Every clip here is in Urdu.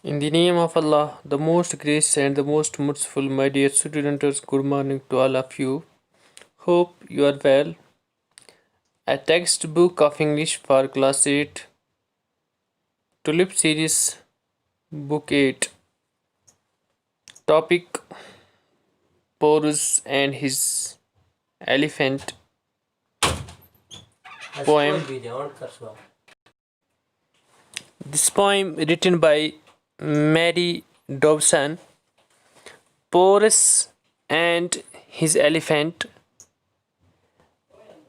In the name of Allah, the most gracious and the most merciful, my dear students, good morning to all of you. Hope you are well. A textbook of English for class 8, Tulip series, book 8. Topic: Porus and his elephant. Poem. This poem written by Mary Dobson. Porus and his elephant.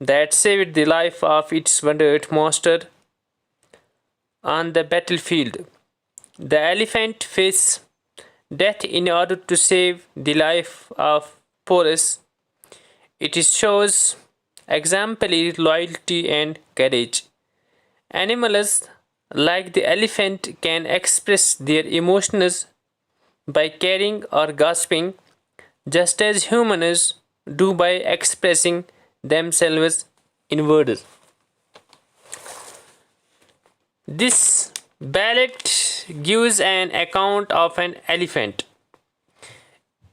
that saved the life of its wounded master on the battlefield. The elephant faced death in order to save the life of Porus. It shows exemplary loyalty and courage. Animals like the elephant can express their emotions by carrying or gasping, just as humans do by expressing themselves in words. This ballad gives an account of an elephant.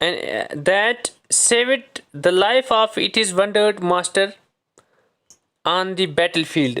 And that saved the life of its wounded master on the battlefield.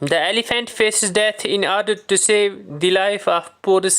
The elephant faces death in order to save the life of Porus.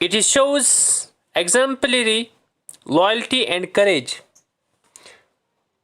It shows exemplary loyalty and courage.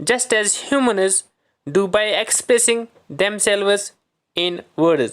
just as humans do by expressing themselves in words.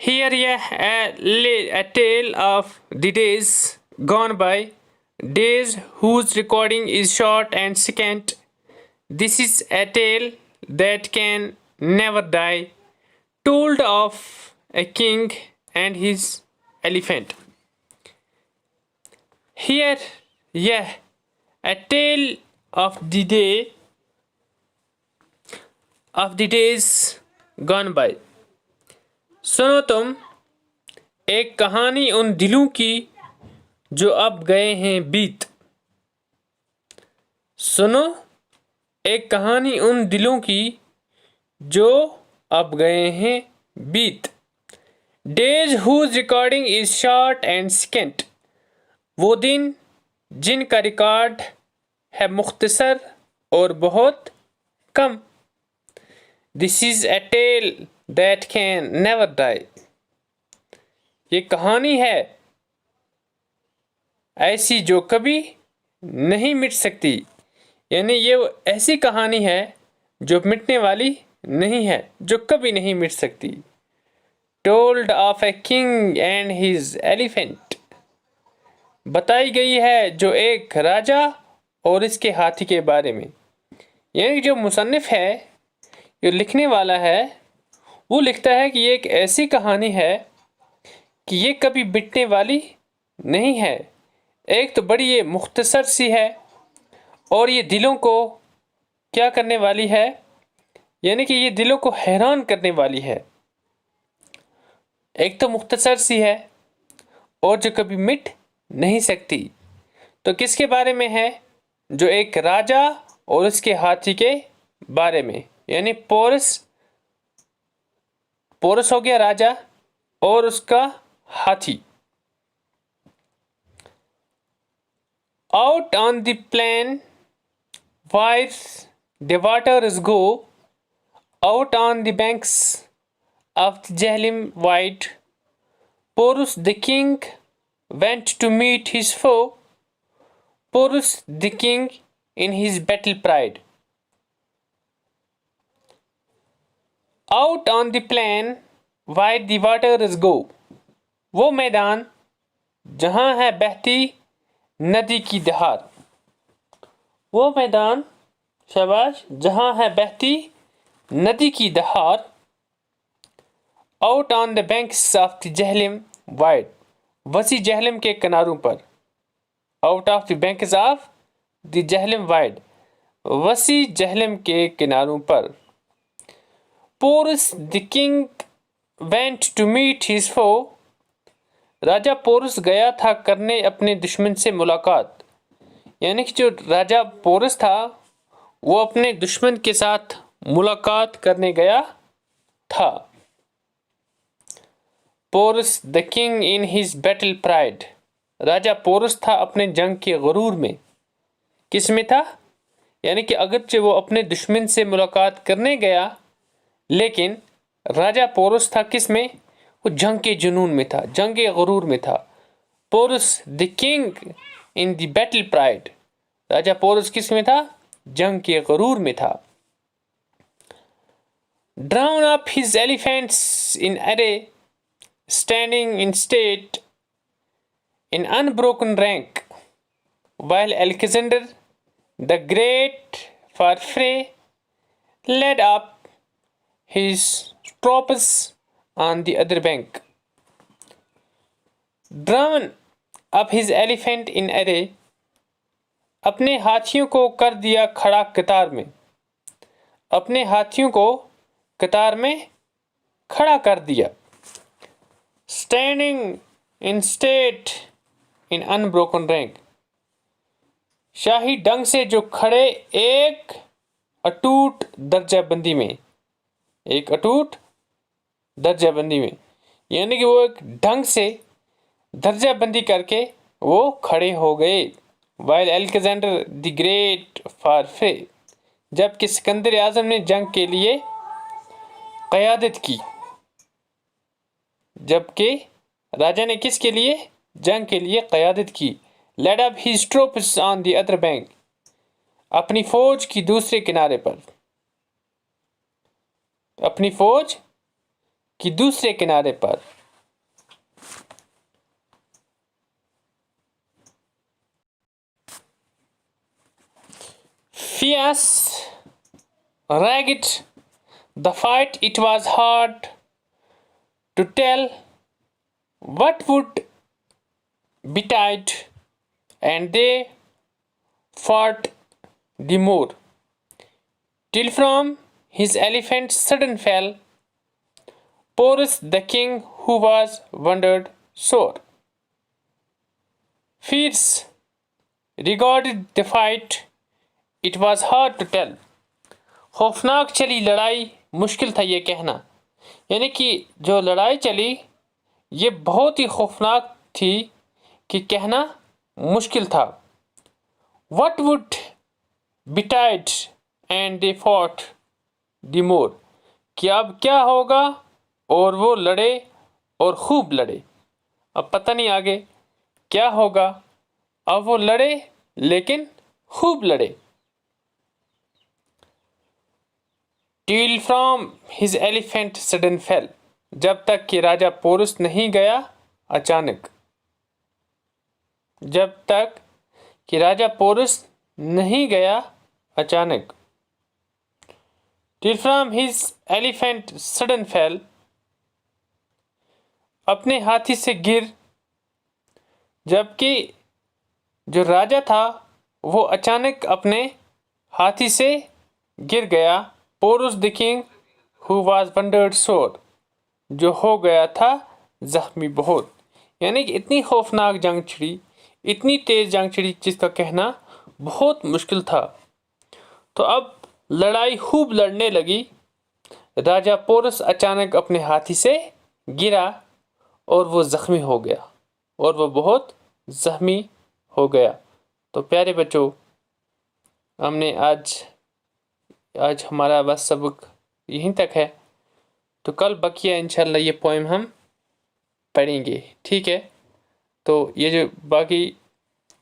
Here a tale of the days gone by, days whose recording is short and scant. This is a tale that can never die, told of a king and his elephant. Here, yeah, a tale of the days gone by. سنو تم ایک کہانی ان دلوں کی جو اب گئے ہیں بیت. سنو ایک کہانی ان دلوں کی جو اب گئے ہیں بیت. Days whose recording is short and scant. وہ دن جن کا ریکارڈ ہے مختصر اور بہت کم. This is a tale that can never die. یہ کہانی ہے ایسی جو کبھی نہیں مٹ سکتی. یعنی یہ ایسی کہانی ہے جو مٹنے والی نہیں ہے، جو کبھی نہیں مٹ سکتی. Told of a king and his elephant. بتائی گئی ہے جو ایک راجا اور اس کے ہاتھی کے بارے میں. یعنی جو مصنف ہے، جو لکھنے والا ہے، وہ لکھتا ہے کہ یہ ایک ایسی کہانی ہے کہ یہ کبھی مٹنے والی نہیں ہے. ایک تو بڑی یہ مختصر سی ہے اور یہ دلوں کو کیا کرنے والی ہے، یعنی کہ یہ دلوں کو حیران کرنے والی ہے. ایک تو مختصر سی ہے اور جو کبھی مٹ نہیں سکتی. تو کس کے بارے میں ہے؟ جو ایک راجا اور اس کے ہاتھی کے بارے میں. یعنی پورس ہو گیا راجا اور اس کا ہاتھی. Out on the plain where the waters go, out on the banks of the Jhelum wide, Porus the king went to meet his foe, Porus the king in his battle pride. Out on the plain where the waters go. وہ میدان جہاں ہے بہتی ندی کی دھار. وہ میدان شاباش جہاں ہے بہتی ندی کی دھار. Out on the banks of the Jhelum wide. وسیع جہلم کے کناروں پر. Out of the banks of the Jhelum wide. وسیع جہلم کے کناروں پر. Porus the king went to meet his foe. راجہ پورس گیا تھا کرنے اپنے دشمن سے ملاقات. یعنی کہ جو راجہ پورس تھا وہ اپنے دشمن کے ساتھ ملاقات کرنے گیا تھا. Porus the king in his battle pride. راجہ پورس تھا اپنے جنگ کے غرور میں. کس میں تھا؟ یعنی کہ اگرچہ وہ اپنے دشمن سے ملاقات کرنے گیا لیکن راجہ پورس تھا کس میں؟ وہ جنگ کے جنون میں تھا، جنگ کے غرور میں تھا. Porus the king in the battle pride. راجہ پورس کس میں تھا؟ جنگ کے غرور میں تھا. Drawn up his elephants in array, standing in state in unbroken rank, while Alexander the Great for fray led up his troops on the other bank. Drawn up his elephant in array. اپنے ہاتھیوں کو کر دیا کھڑا قطار میں. اپنے ہاتھیوں کو قطار میں کھڑا کر دیا. Standing in state in unbroken rank. شاہی ڈنگ سے جو کھڑے ایک اٹوٹ درجہ بندی میں. ایک اٹوٹ درجہ بندی میں. یعنی کہ وہ ایک ڈھنگ سے درجہ بندی کر کے وہ کھڑے ہو گئے. While Alexander the Great for fray. جبکہ سکندر اعظم نے جنگ کے لیے قیادت کی. جبکہ راجہ نے کس کے لیے؟ جنگ کے لیے قیادت کی. Led up his troops on the other bank. اپنی فوج کی دوسرے کنارے پر. اپنی فوج کی دوسرے کنارے پر. Fierce, ragged, the fight, it was hard to tell what would betide and they fought the more, till from his elephant sudden fell Porus the king, who was wondered sore. Fierce regarded the fight, it was hard to tell. خوفناک چلی لڑائی، مشکل تھا یہ کہنا. یعنی کہ جو لڑائی چلی یہ بہت ہی خوفناک تھی کہ کہنا مشکل تھا. What would betide and they fought the more. کہ اب کیا ہوگا، اور وہ لڑے اور خوب لڑے. اب پتہ نہیں آگے کیا ہوگا، اب وہ لڑے لیکن خوب لڑے. Till from his elephant sudden fell. جب تک کہ راجہ پورس نہیں گیا اچانک. جب تک کہ راجہ پورس نہیں گیا اچانک. Till from his elephant sudden fell. اپنے ہاتھی سے گر. جبکہ جو راجہ تھا وہ اچانک اپنے ہاتھی سے گر گیا. Porus the king, who was wounded sore. جو ہو گیا تھا زخمی بہت. یعنی کہ اتنی خوفناک جنگ چھڑی، اتنی تیز جنگ چھڑی جس کا کہنا بہت مشکل تھا. تو اب لڑائی خوب لڑنے لگی. راجہ پورس اچانک اپنے ہاتھی سے گرا اور وہ زخمی ہو گیا، اور وہ بہت زخمی ہو گیا. تو پیارے بچوں، ہم نے آج ہمارا بس سبق یہیں تک ہے. تو کل بقیہ انشاءاللہ یہ پوئم ہم پڑھیں گے، ٹھیک ہے؟ تو یہ جو باقی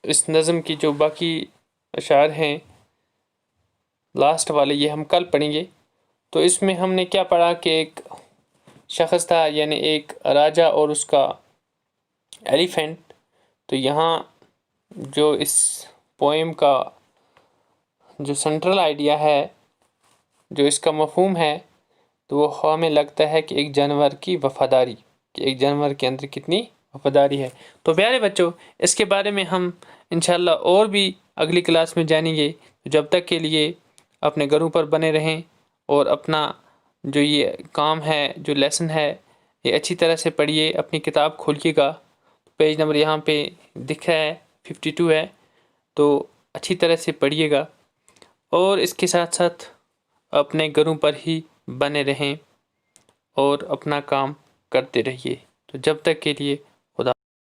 اس نظم کی جو باقی اشعار ہیں لاسٹ والے، یہ ہم کل پڑھیں گے. تو اس میں ہم نے کیا پڑھا کہ ایک شخص تھا، یعنی ایک راجہ اور اس کا ایلیفینٹ. تو یہاں جو اس پوئم کا جو سینٹرل آئیڈیا ہے، جو اس کا مفہوم ہے، تو وہ ہمیں لگتا ہے کہ ایک جانور کی وفاداری، کہ ایک جانور کے اندر کتنی وفاداری ہے. تو پیارے بچوں، اس کے بارے میں ہم انشاءاللہ اور بھی اگلی کلاس میں جانیں گے. جب تک کے لیے اپنے گھروں پر بنے رہیں اور اپنا جو یہ کام ہے، جو لیسن ہے، یہ اچھی طرح سے پڑھیے. اپنی کتاب کھولیے گا، پیج نمبر یہاں پہ دکھ رہا ہے 52 ہے. تو اچھی طرح سے پڑھیے گا، اور اس کے ساتھ ساتھ اپنے گھروں پر ہی بنے رہیں اور اپنا کام کرتے رہیے. تو جب تک کے لیے